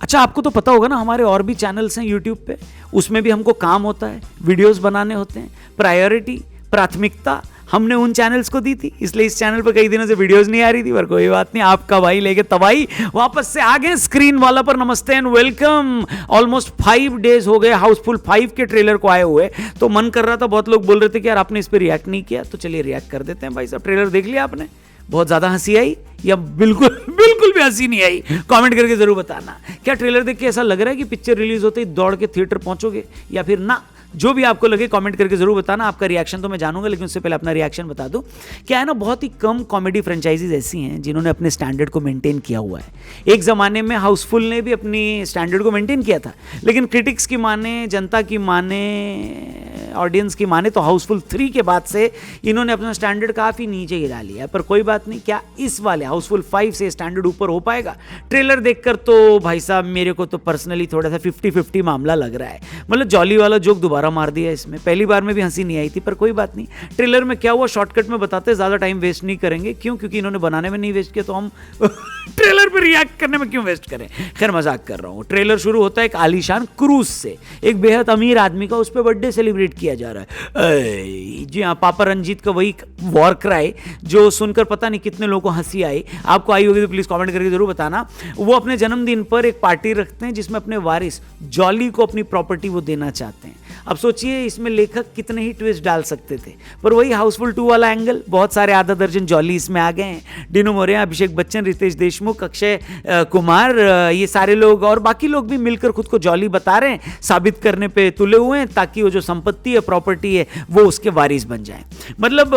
अच्छा, आपको तो पता होगा ना, हमारे और भी चैनल्स हैं यूट्यूब पे, उसमें भी हमको काम होता है, वीडियोस बनाने होते हैं। प्रायोरिटी, प्राथमिकता हमने उन चैनल्स को दी थी, इसलिए इस चैनल पर कई दिनों से वीडियोस नहीं आ रही थी, पर कोई बात नहीं, आपका भाई लेके तबाही वापस से आ गए स्क्रीन वाला पर। नमस्ते एंड वेलकम। ऑलमोस्ट 5 डेज हो गए हाउसफुल 5 के ट्रेलर को आए हुए, तो मन कर रहा था, बहुत लोग बोल रहे थे कि यार आपने इस पर रिएक्ट नहीं किया, तो चलिए रिएक्ट कर देते हैं। भाई साहब, ट्रेलर देख लिया आपने? बहुत ज्यादा हंसी आई या बिल्कुल बिल्कुल भी हंसी नहीं आई? कमेंट करके जरूर बताना। क्या ट्रेलर देख के ऐसा लग रहा है कि पिक्चर रिलीज होते ही दौड़ के थिएटर पहुंचोगे, या फिर ना? जो भी आपको लगे कमेंट करके जरूर बताना। आपका रिएक्शन तो मैं जानूंगा, लेकिन उससे पहले अपना रिएक्शन बता दूं। क्या है ना, बहुत ही कम कॉमेडी फ्रेंचाइजीज ऐसी हैं जिन्होंने अपने स्टैंडर्ड को मेंटेन किया हुआ है। एक जमाने में हाउसफुल ने भी अपनी स्टैंडर्ड को मेंटेन किया था, लेकिन क्रिटिक्स की माने, जनता की माने, ऑडियंस की माने तो हाउसफुल 3 के बाद से इन्होंने अपना स्टैंडर्ड काफी नीचे गिरा लिया है। पर कोई बात नहीं, क्या इस वाले हाउसफुल 5 से स्टैंडर्ड ऊपर हो पाएगा? ट्रेलर देखकर तो भाई साहब मेरे को तो पर्सनली थोड़ा सा 50-50 मामला लग रहा है। मतलब जॉली वाला जोक दोबारा मार दिया इसमें, पहली बार में भी हंसी नहीं आई थी, पर कोई बात नहीं। ट्रेलर में क्या हुआ शॉर्टकट में बताते, ज्यादा टाइम वेस्ट नहीं करेंगे। क्यों? क्योंकि इन्होंने बनाने में नहीं वेस्ट किया, तो हम ट्रेलर पर रिएक्ट करने में क्यों वेस्ट करें। खैर, मजाक कर रहा हूं। ट्रेलर शुरू होता है एक आलीशान क्रूज से, एक बेहद अमीर आदमी का, उस पर बर्थडे सेलिब्रेट किया जा रहा है। जी हाँ, पापा रंजीत का वही वॉर क्राई जो सुनकर पता नहीं कितने लोगों को हंसी आई। आपको आई होगी तो प्लीज कमेंट करके जरूर बताना। वो अपने जन्मदिन पर एक पार्टी रखते हैं जिसमें अपने वारिस जॉली को अपनी प्रॉपर्टी वो देना चाहते हैं। अब सोचिए इसमें लेखक कितने ही ट्विस्ट डाल सकते थे, पर वही हाउसफुल 2 वाला एंगल। बहुत सारे आधा दर्जन जॉली इसमें आ गए हैं। डिनो मोरिया, अभिषेक बच्चन, रितेश देशमुख, अक्षय कुमार, ये सारे लोग और बाकी लोग भी मिलकर खुद को जॉली बता रहे हैं, साबित करने पे तुले हुए हैं ताकि वो जो संपत्ति है, प्रॉपर्टी है, वो उसके वारिस बन जाए। मतलब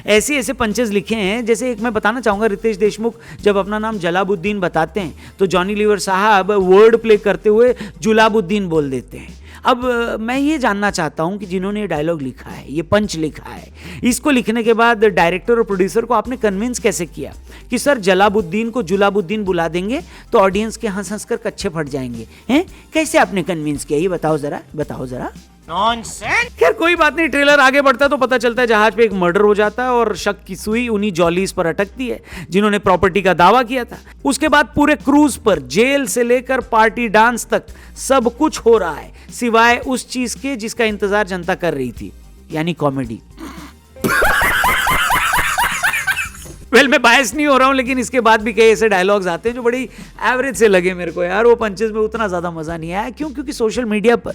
ऐसे ऐसे पंचेस लिखे हैं। जैसे एक मैं बताना चाहूंगा, रितेश देशमुख जब अपना नाम जलाबुद्दीन बताते हैं तो जॉनी लीवर साहब वर्ड प्ले करते हुए जुलाबुद्दीन बोल देते हैं। अब मैं ये जानना चाहता हूं कि जिन्होंने ये डायलॉग लिखा है, ये पंच लिखा है, इसको लिखने के बाद डायरेक्टर और प्रोड्यूसर को आपने कन्विंस कैसे किया कि सर जलाबुद्दीन को जुलाबुद्दीन बुला देंगे तो ऑडियंस के हंस हंस कर कच्चे फट जाएंगे? हैं, कैसे आपने कन्विंस किया? ये बताओ जरा, बताओ जरा। नॉनसेंस। खैर कोई बात नहीं, ट्रेलर आगे बढ़ता है तो पता चलता है जहाज पे एक मर्डर हो जाता है और शक की सुई उन्हीं जॉलीज पर अटकती है जिन्होंने प्रॉपर्टी का दावा किया था। उसके बाद पूरे क्रूज पर जेल से लेकर पार्टी डांस तक सब कुछ हो रहा है, सिवाय उस चीज के जिसका इंतजार जनता कर रही थी, यानी कॉमेडी। वेल, मैं बायस नहीं हो रहा हूं, लेकिन इसके बाद भी कई ऐसे डायलॉग्स आते हैं जो बड़ी एवरेज से लगे मेरे को यार। वो पंचेस में उतना ज़्यादा मज़ा नहीं आया। क्यों? क्योंकि सोशल मीडिया पर,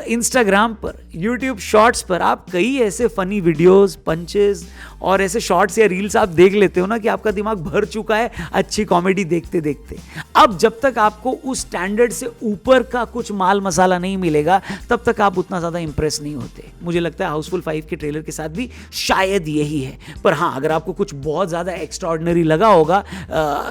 इंस्टाग्राम पर, यूट्यूब शॉर्ट्स पर आप कई ऐसे फनी वीडियोस, पंचेस और ऐसे शॉर्ट्स या रील्स आप देख लेते हो ना कि आपका दिमाग भर चुका है अच्छी कॉमेडी देखते देखते। अब जब तक आपको उस स्टैंडर्ड से ऊपर का कुछ माल मसाला नहीं मिलेगा, तब तक आप उतना ज़्यादा इंप्रेस नहीं होते। मुझे लगता है हाउसफुल 5 के ट्रेलर के साथ भी शायद यही है। पर हाँ, अगर आपको कुछ बहुत ज़्यादा एक्स्ट्राऑर्डिनरी लगा होगा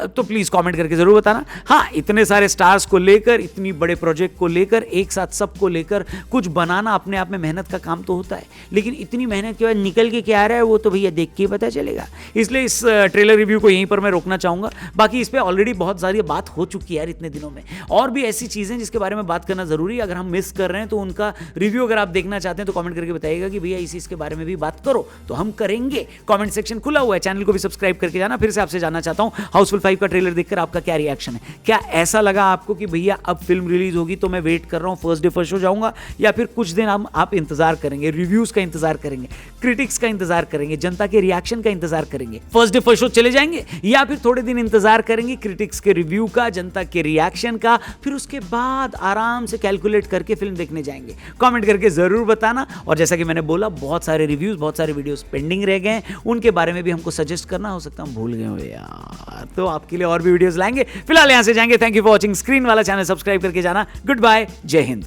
तो प्लीज़ कमेंट करके ज़रूर बताना। हाँ, इतने सारे स्टार्स को लेकर, इतनी बड़े प्रोजेक्ट को लेकर, एक साथ सबको लेकर कुछ बनाना अपने आप में मेहनत का काम तो होता है, लेकिन इतनी मेहनत के बाद निकल के क्या आ रहा है वो तो भैया देख के ही पता चलेगा। इसलिए इस ट्रेलर रिव्यू को यहीं पर मैं रोकना चाहूँगा। बाकी इस पर ऑलरेडी बहुत सारी बात हो चुकी है यार इतने दिनों में, और भी ऐसी चीज़ें जिसके बारे में बात करना ज़रूरी है। अगर हम मिस कर रहे हैं तो उनका रिव्यू अगर आप देखना चाहते हैं तो कमेंट करके बताइएगा कि भैया इसके बारे में भी बात करो, तो हम करेंगे। कमेंट सेक्शन खुला हुआ है, चैनल को भी सब्सक्राइब करके जाना। फिर से आपसे जानना चाहता हूँ हाउसफुल 5 का ट्रेलर देखकर आपका क्या रिएक्शन है? क्या ऐसा लगा आपको कि भैया अब फिल्म रिलीज होगी तो मैं वेट कर रहा हूँ, फर्स्ट डे फर्स्ट शो जाऊंगा, या फिर कुछ दिन आप इंतजार करेंगे, रिव्यूज का इंतजार करेंगे, क्रिटिक्स का इंतजार करेंगे, जनता के रिएक्शन का इंतजार करेंगे, फर्स्ट डे फर्स्ट शो चले जाएंगे, या फिर थोड़े दिन इंतजार करेंगे क्रिटिक्स के रिव्यू का, जनता के रिएक्शन का, फिर उसके बाद आराम से कैलकुलेट करके फिल्म देखने जाएंगे? कमेंट करके जरूर बताना। और जैसा कि मैंने बोला, बहुत सारे रिव्यूज, बहुत सारे वीडियोस पेंडिंग रह गए हैं, उनके बारे में भी हमको सजेस्ट करना। हो सकता हम भूल गए हो यार, तो आपके लिए और भी वीडियोस लाएंगे। फिलहाल यहां से जाएंगे। Thank you for watching. Screen वाला चैनल सब्सक्राइब करके जाना। गुड बाय, जय हिंद।